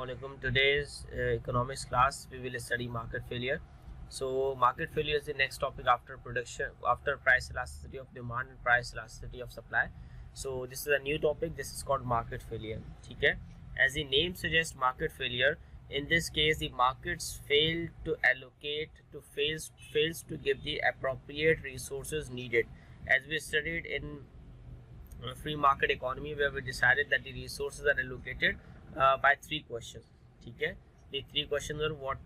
Assalamualaikum. Today's economics class we will study market failure. So market failure is the next topic after price elasticity of demand and price elasticity of supply. So this is a new topic. This is called market failure. Okay. As the name suggests, market failure. In this case, the markets fail to fails to give the appropriate resources needed. As we studied in free market economy, where we decided that the resources are allocated by three questions. Okay, the three questions are what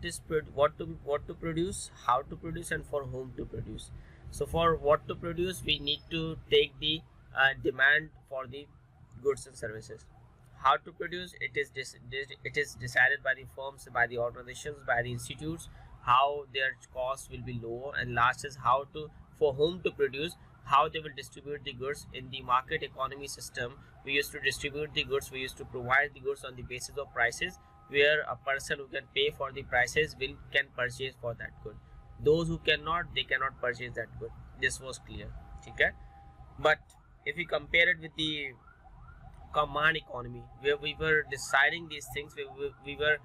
to produce, how to produce, and for whom to produce. So for what to produce, we need to take the demand for the goods and services. How to produce, it is decided by the firms, by the organizations, by the institutes, how their cost will be lower. And last is how to for whom to produce, how they will distribute the goods. In the market economy system, we used to distribute the goods, we used to provide the goods on the basis of prices, where a person who can pay for the prices can purchase for that good. Those who cannot, they cannot purchase that good. This was clear. Okay, but if we compare it with the command economy, where we were deciding these things, we were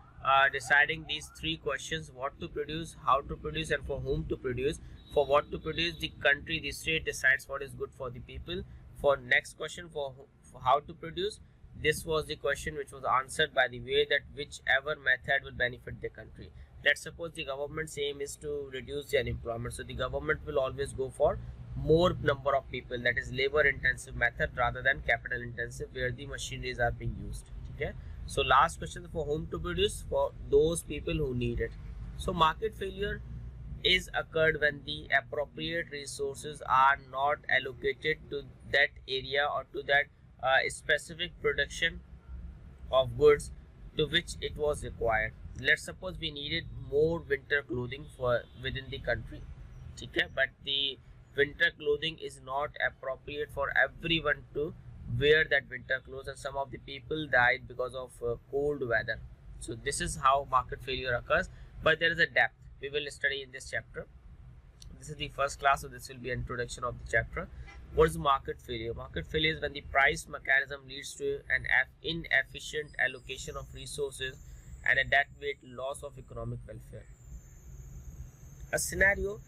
deciding these three questions: what to produce, how to produce, and for whom to produce. For what to produce, the country, the state decides what is good for the people. For next question, for how to produce, this was the question which was answered by the way that whichever method will benefit the country. Let's suppose the government's aim is to reduce the unemployment, so the government will always go for more number of people, that is labor intensive method rather than capital intensive, where the machineries are being used. Okay, so last question, for whom to produce, for those people who need it. So market failure is occurred when the appropriate resources are not allocated to that area or to that specific production of goods to which it was required. Let's suppose we needed more winter clothing for within the country. Okay, but the winter clothing is not appropriate for everyone to wear that winter clothes, and some of the people died because of cold weather. So this is how market failure occurs, but there is a depth we will study in this chapter. This is the first class, so this will be an introduction of the chapter. What is market failure? Market failure is when the price mechanism leads to an inefficient allocation of resources and a dead weight loss of economic welfare. A scenario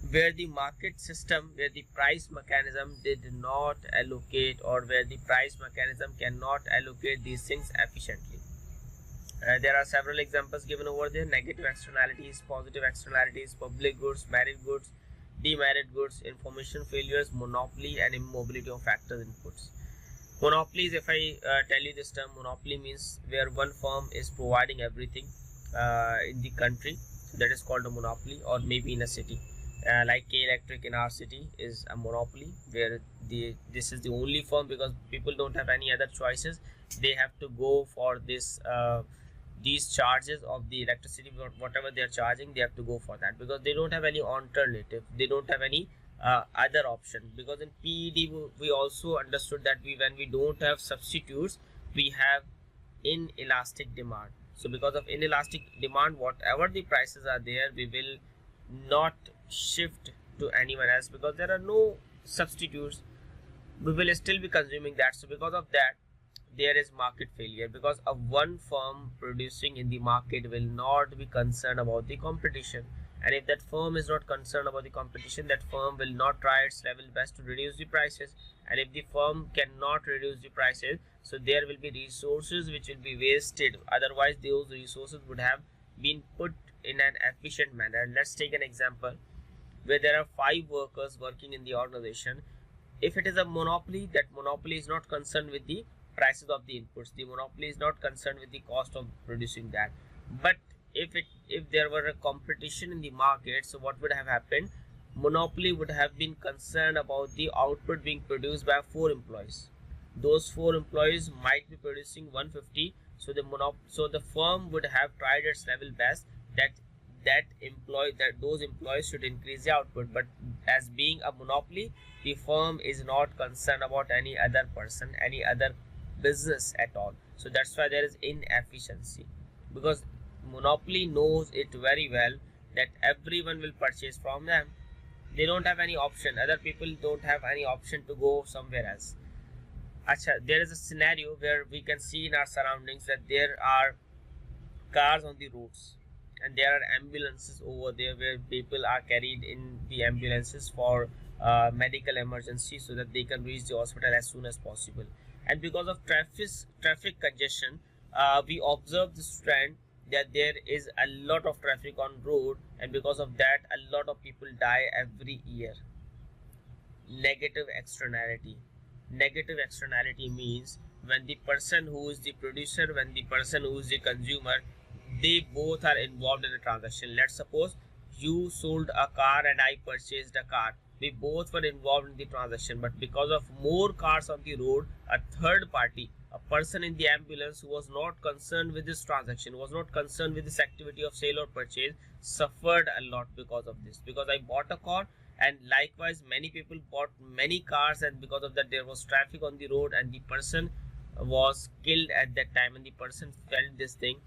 where the market system, where the price mechanism did not allocate, or where the price mechanism cannot allocate these things efficiently. There are several examples given over there: negative externalities, positive externalities, public goods, merit goods, demerit goods, information failures, monopoly, and immobility of factors inputs. Monopoly is, if I tell you this term, monopoly means where one firm is providing everything in the country. That is called a monopoly, or maybe in a city. Like K Electric in our city is a monopoly, where this is the only firm, because people don't have any other choices. They have to go for these charges of the electricity, whatever they are charging, they have to go for that, because they don't have any alternative, they don't have any other option. Because in PED we also understood that when we don't have substitutes, we have inelastic demand. So because of inelastic demand, whatever the prices are there, we will not shift to anyone else, because there are no substitutes. We will still be consuming that. So because of that, there is market failure, because a one firm producing in the market will not be concerned about the competition. And if that firm is not concerned about the competition, that firm will not try its level best to reduce the prices. And if the firm cannot reduce the prices, so there will be resources which will be wasted. Otherwise those resources would have been put in an efficient manner. Let's take an example where there are 5 workers working in the organization. If it is a monopoly, that monopoly is not concerned with the prices of the inputs, the monopoly is not concerned with the cost of producing that. But if there were a competition in the market, so what would have happened? Monopoly would have been concerned about the output being produced by 4 employees. Those 4 employees might be producing 150, so the firm would have tried its level best that those employees should increase the output. But as being a monopoly, the firm is not concerned about any other person, any other business at all. So that's why there is inefficiency, because monopoly knows it very well that everyone will purchase from them. They don't have any option, other people don't have any option to go somewhere else. There is a scenario where we can see in our surroundings that there are cars on the roads and there are ambulances over there where people are carried in the ambulances for medical emergency so that they can reach the hospital as soon as possible. And because of traffic congestion, we observe this trend that there is a lot of traffic on road, and because of that a lot of people die every year. Negative externality. Negative externality means when the person who is the producer, when the person who is the consumer, they both are involved in a transaction. Let's suppose you sold a car and I purchased a car. We both were involved in the transaction, but because of more cars on the road, a third party, a person in the ambulance who was not concerned with this transaction, was not concerned with this activity of sale or purchase, suffered a lot because of this. Because I bought a car and likewise many people bought many cars, and because of that there was traffic on the road and the person was killed at that time, and the person felt this thing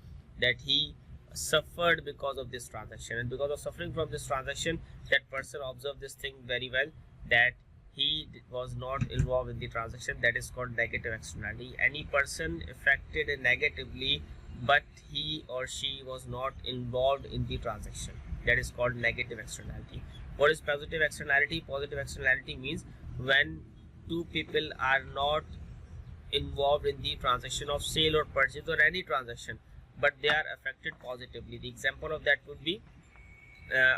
that he suffered because of this transaction. And because of suffering from this transaction, that person observed this thing very well, that he was not involved in the transaction. That is called negative externality. Any person affected negatively but he or she was not involved in the transaction, that is called negative externality. What is positive externality? Positive externality means when two people are not involved in the transaction of sale or purchase or any transaction, but they are affected positively. The example of that would be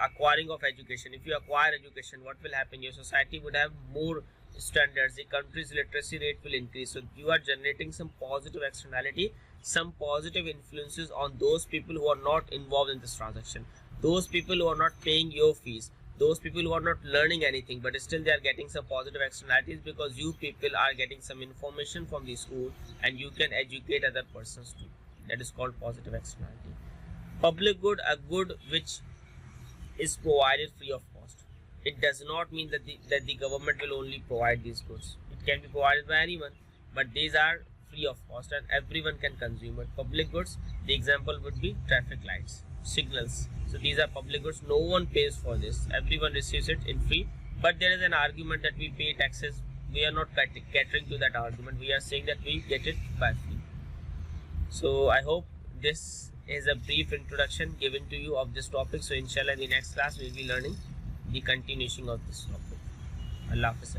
acquiring of education. If you acquire education, what will happen? Your society would have more standards, the country's literacy rate will increase. So you are generating some positive externality, some positive influences on those people who are not involved in this transaction, those people who are not paying your fees, those people who are not learning anything, but still they are getting some positive externalities because you people are getting some information from the school and you can educate other persons too. That is called positive externality. Public good, a good which is provided free of cost. It does not mean that the government will only provide these goods. It can be provided by anyone, but these are free of cost and everyone can consume it. Public goods, the example would be traffic lights, signals. So these are public goods. No one pays for this. Everyone receives it in free. But there is an argument that we pay taxes. We are not catering to that argument. We are saying that we get it by free. So I hope this is a brief introduction given to you of this topic. So inshallah in the next class we will be learning the continuation of this topic. Allah Hafiz.